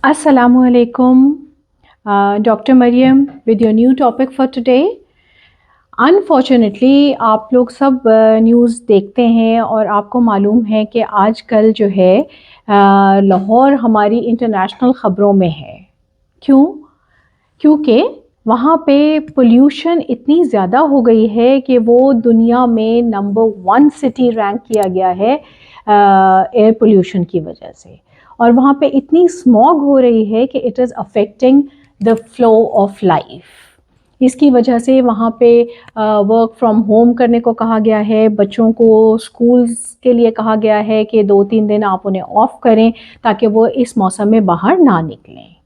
Assalamu alaikum, Dr. Mariam with your new topic for today. Unfortunately आप लोग सब news देखते हैं और आपको मालूम है कि आजकल जो है लाहौर हमारी इंटरनेशनल ख़बरों में है। क्यों? क्योंकि वहाँ पे पोल्यूशन इतनी ज़्यादा हो गई है कि वो दुनिया में नंबर 1 सिटी रैंक किया गया है एयर पोल्यूशन की वजह से। और वहाँ पे इतनी स्मॉग हो रही है कि it is affecting the flow of life. इसकी वजह से वहाँ पे वर्क फ्रॉम होम करने को कहा गया है, बच्चों को स्कूल्स के लिए कहा गया है कि 2-3 दिन आप उन्हें ऑफ करें ताकि वो इस मौसम में बाहर ना निकलें।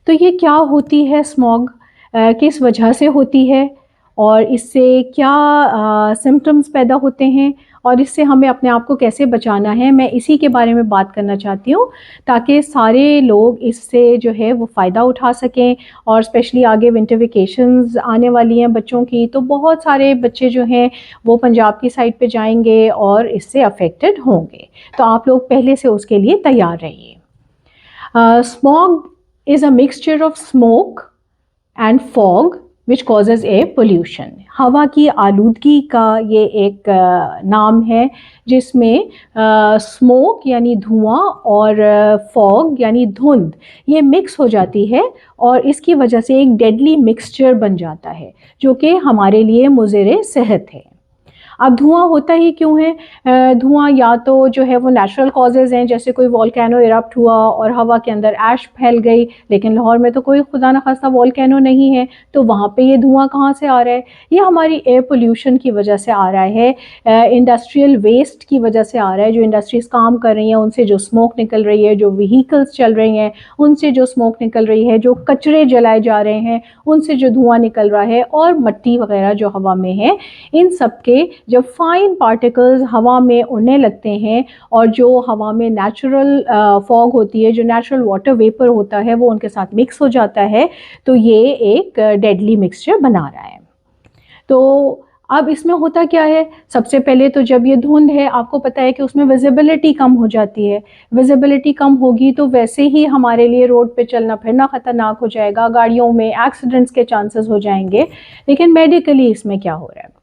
तो ये क्या होती है स्मॉग, किस वजह से होती है और इससे क्या सिम्टम्स पैदा होते हैं और इससे हमें अपने आप को कैसे बचाना है, मैं इसी के बारे में बात करना चाहती हूँ ताकि सारे लोग इससे जो है वो फ़ायदा उठा सकें। और स्पेशली आगे विंटर वेकेशंस आने वाली हैं बच्चों की, तो बहुत सारे बच्चे जो हैं वो पंजाब की साइड पे जाएंगे और इससे अफेक्टेड होंगे। तो आप लोग पहले से उसके लिए तैयार रहिए। Smog is a mixture of smoke and fog which causes air pollution। हवा की आलूदगी का ये एक नाम है जिसमें स्मोक यानी धुआं और फॉग यानी धुंध ये मिक्स हो जाती है और इसकी वजह से एक डेडली मिक्सचर बन जाता है जो कि हमारे लिए मुज़िर सेहत है। अब धुआं होता ही क्यों है? धुआं या तो जो है वो नेचुरल कॉजेज़ हैं, जैसे कोई वोल्केनो इरप्ट हुआ और हवा के अंदर ऐश फैल गई, लेकिन लाहौर में तो कोई खुदा न खास्ता वोल्केनो नहीं है, तो वहाँ पे ये धुआं कहाँ से आ रहा है? ये हमारी एयर पोल्यूशन की वजह से आ रहा है, इंडस्ट्रियल वेस्ट की वजह से आ रहा है। जो इंडस्ट्रीज़ काम कर रही हैं उनसे जो स्मोक निकल रही है, जो व्हीकल्स चल रही हैं उनसे जो स्मोक निकल रही है, जो कचरे जलाए जा रहे हैं उनसे जो धुआं निकल रहा है, और मिट्टी वगैरह जो हवा में है, इन सब के जब फाइन पार्टिकल्स हवा में उड़ने लगते हैं और जो हवा में नेचुरल फॉग होती है, जो नेचुरल वाटर वेपर होता है, वो उनके साथ मिक्स हो जाता है, तो ये एक डेडली मिक्सचर बना रहा है। तो अब इसमें होता क्या है? सबसे पहले तो जब ये धुंध है, आपको पता है कि उसमें विजिबिलिटी कम हो जाती है। विजिबिलिटी कम होगी तो वैसे ही हमारे लिए रोड पे चलना फिरना ख़तरनाक हो जाएगा, गाड़ियों में एक्सीडेंट्स के चांसेस हो जाएंगे। लेकिन मेडिकली इसमें क्या हो रहा है?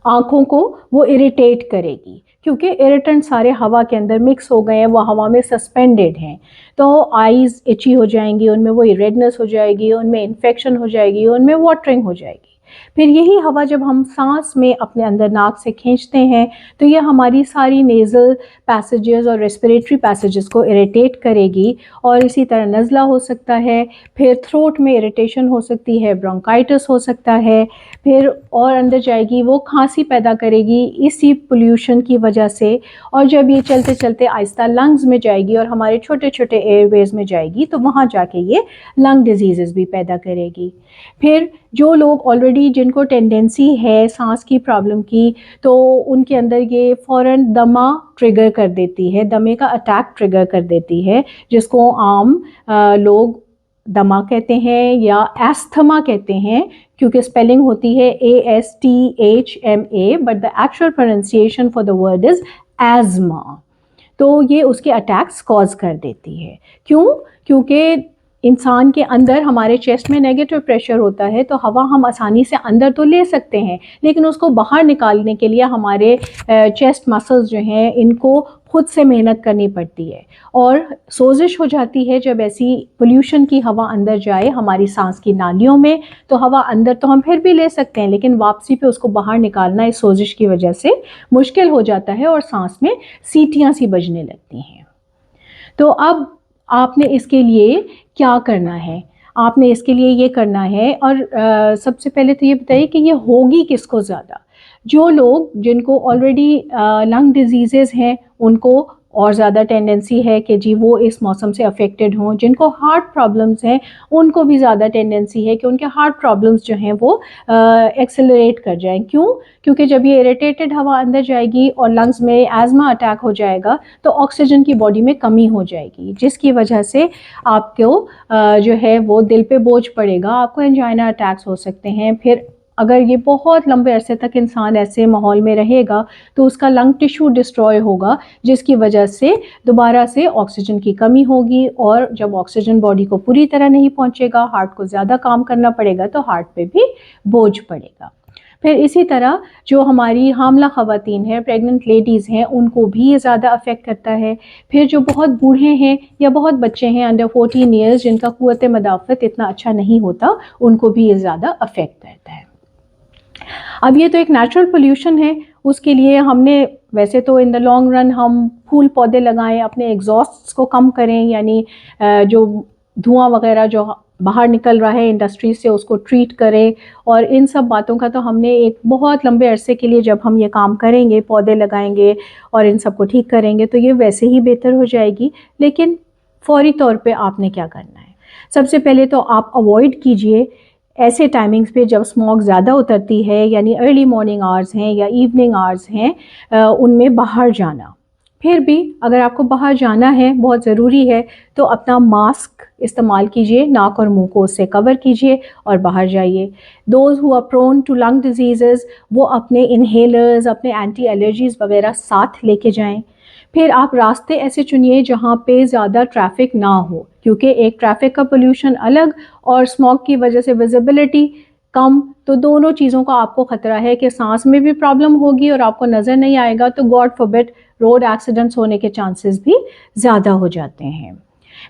आँखों को वो इरिटेट करेगी क्योंकि इरिटेंट सारे हवा के अंदर मिक्स हो गए हैं, वो हवा में सस्पेंडेड हैं, तो आईज़ इची हो जाएंगी, उनमें वो रेडनेस हो जाएगी, उनमें इन्फेक्शन हो जाएगी, उनमें वाटरिंग हो जाएगी। फिर यही हवा जब हम सांस में अपने अंदर नाक से खींचते हैं तो ये हमारी सारी नेज़ल पैसेजेस और रेस्पिरेटरी पैसेजेस को इरिटेट करेगी और इसी तरह नज़ला हो सकता है, फिर थ्रोट में इरिटेशन हो सकती है, ब्रोंकाइटिस हो सकता है, फिर और अंदर जाएगी वो खांसी पैदा करेगी इसी पोल्यूशन की वजह से। और जब ये चलते चलते आहिस्ता लंग्स में जाएगी और हमारे छोटे छोटे एयरवेज में जाएगी तो वहाँ जाके ये लंग डिजीज़ भी पैदा करेगी। फिर जो लोग ऑलरेडी जिनको टेंडेंसी है सांस की प्रॉब्लम की, तो उनके अंदर ये फ़ौरन दमा ट्रिगर कर देती है, दमे का अटैक ट्रिगर कर देती है, जिसको आम लोग दमा कहते हैं या एस्थमा कहते हैं, क्योंकि स्पेलिंग होती है ASTHMA, but the actual pronunciation for the word is asthma. तो ये उसके अटैक्स कॉज कर देती है। क्यों? क्योंकि इंसान के अंदर हमारे चेस्ट में नेगेटिव प्रेशर होता है, तो हवा हम आसानी से अंदर तो ले सकते हैं, लेकिन उसको बाहर निकालने के लिए हमारे चेस्ट मसल्स जो हैं इनको खुद से मेहनत करनी पड़ती है और सोजिश हो जाती है जब ऐसी पोल्यूशन की हवा अंदर जाए हमारी सांस की नालियों में। तो हवा अंदर तो हम फिर भी ले सकते हैं, लेकिन वापसी पे उसको बाहर निकालना इस सोजिश की वजह से मुश्किल हो जाता है और सांस में सीटियाँ सी बजने लगती हैं। तो अब आपने इसके लिए क्या करना है? आपने इसके लिए ये करना है, और सबसे पहले तो ये बताइए कि ये होगी किसको ज़्यादा? जो लोग जिनको ऑलरेडी लंग डिजीज़ेज़ हैं उनको और ज़्यादा टेंडेंसी है कि जी वो इस मौसम से अफेक्टेड हों। जिनको हार्ट प्रॉब्लम्स हैं उनको भी ज़्यादा टेंडेंसी है कि उनके हार्ट प्रॉब्लम्स जो हैं वो एक्सेलरेट कर जाएं। क्यों? क्योंकि जब ये इरिटेटेड हवा अंदर जाएगी और लंग्स में एज़मा अटैक हो जाएगा तो ऑक्सीजन की बॉडी में कमी हो जाएगी, जिसकी वजह से आपको जो है वो दिल पे बोझ पड़ेगा, आपको एंजाइना अटैक्स हो सकते हैं, फिर अगर ये बहुत लंबे अरसे तक इंसान ऐसे माहौल में रहेगा तो उसका लंग टिश्यू डिस्ट्रॉय होगा, जिसकी वजह से दोबारा से ऑक्सीजन की कमी होगी, और जब ऑक्सीजन बॉडी को पूरी तरह नहीं पहुंचेगा, हार्ट को ज़्यादा काम करना पड़ेगा, तो हार्ट पे भी बोझ पड़ेगा। फिर इसी तरह जो हमारी हामला ख़वातीन हैं, प्रेग्नेंट लेडीज़ हैं, उनको भी ये ज़्यादा अफेक्ट करता है। फिर जो बहुत बूढ़े हैं या बहुत बच्चे हैं अंडर 14 ईयर्स, जिनका क़ुव्वत मदाफ़त इतना अच्छा नहीं होता, उनको भी ये ज़्यादा अफेक्ट करता है। अब ये तो एक नेचुरल पोल्यूशन है, उसके लिए हमने वैसे तो इन द लॉन्ग रन हम फूल पौधे लगाएं, अपने एग्जॉस्ट को कम करें, यानी जो धुआं वगैरह जो बाहर निकल रहा है इंडस्ट्रीज से उसको ट्रीट करें, और इन सब बातों का तो हमने एक बहुत लंबे अरसे के लिए जब हम ये काम करेंगे, पौधे लगाएंगे और इन सब को ठीक करेंगे, तो ये वैसे ही बेहतर हो जाएगी। लेकिन फौरी तौर पे आपने क्या करना है? सबसे पहले तो आप अवॉइड कीजिए ऐसे टाइमिंग्स पे जब स्मॉग ज़्यादा उतरती है, यानी अर्ली मॉर्निंग आवर्स हैं या इवनिंग आवर्स हैं, उनमें बाहर जाना। फिर भी अगर आपको बाहर जाना है, बहुत ज़रूरी है, तो अपना मास्क इस्तेमाल कीजिए, नाक और मुंह को उससे कवर कीजिए और बाहर जाइए। Those who are prone to lung diseases, वो अपने इन्हेलर्स, अपने एंटी एलर्जीज़ वगैरह साथ लेके जाएं। फिर आप रास्ते ऐसे चुनिए जहाँ पे ज़्यादा ट्रैफिक ना हो, क्योंकि एक ट्रैफिक का पोल्यूशन अलग और स्मॉग की वजह से विजिबिलिटी कम, तो दोनों चीज़ों का आपको ख़तरा है कि सांस में भी प्रॉब्लम होगी और आपको नज़र नहीं आएगा, तो गॉड फॉरबिड रोड एक्सीडेंट्स होने के चांसेस भी ज़्यादा हो जाते हैं।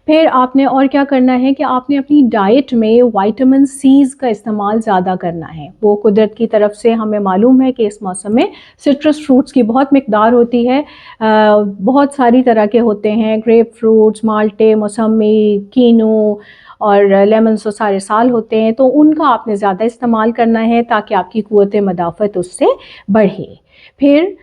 फिर आपने और क्या करना है कि आपने अपनी डाइट में विटामिन सीज़ का इस्तेमाल ज़्यादा करना है। वो कुदरत की तरफ से हमें मालूम है कि इस मौसम में सिट्रस फ्रूट्स की बहुत मिकदार होती है, बहुत सारी तरह के होते हैं, ग्रेप फ्रूट्स, माल्टे, मौसमी, कीनू और लेमन, तो सारे साल होते हैं, तो उनका आपने ज़्यादा इस्तेमाल करना है ताकि आपकी क़ुव्वत मदाफ़त उससे बढ़े। फिर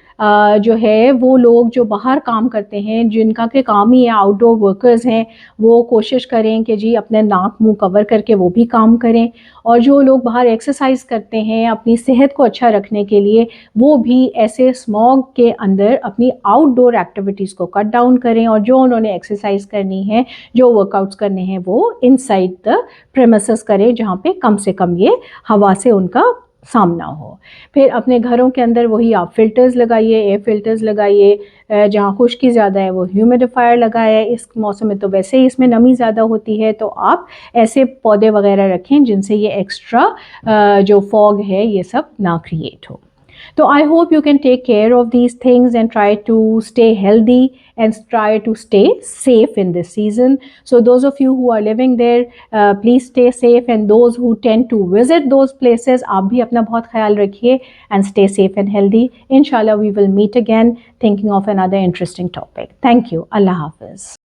जो है वो लोग जो बाहर काम करते हैं, जिनका के काम ही आउटडोर वर्कर्स हैं, वो कोशिश करें कि जी अपने नाक मुंह कवर करके वो भी काम करें, और जो लोग बाहर एक्सरसाइज करते हैं अपनी सेहत को अच्छा रखने के लिए, वो भी ऐसे स्मॉग के अंदर अपनी आउटडोर एक्टिविटीज़ को कट डाउन करें, और जो उन्होंने एक्सरसाइज करनी है, जो वर्कआउट्स करने हैं, वो इनसाइड द प्रेमिसेस करें, जहाँ पे कम से कम ये हवा से उनका सामना हो। फिर अपने घरों के अंदर वही आप फ़िल्टर्स लगाइए, एयर फ़िल्टर्स लगाइए, जहाँ खुश्की ज़्यादा है वो ह्यूमिडिफायर लगाए। इस मौसम में तो वैसे ही इसमें नमी ज़्यादा होती है, तो आप ऐसे पौधे वगैरह रखें जिनसे ये एक्स्ट्रा जो फॉग है ये सब ना क्रिएट हो। So I hope you can take care of these things and try to stay healthy and try to stay safe in this season. So those of you who are living there, please stay safe, and those who tend to visit those places, आप भी अपना बहुत ख्याल रखिए and stay safe and healthy. Inshallah we will meet again thinking of another interesting topic. Thank you. Allah Hafiz.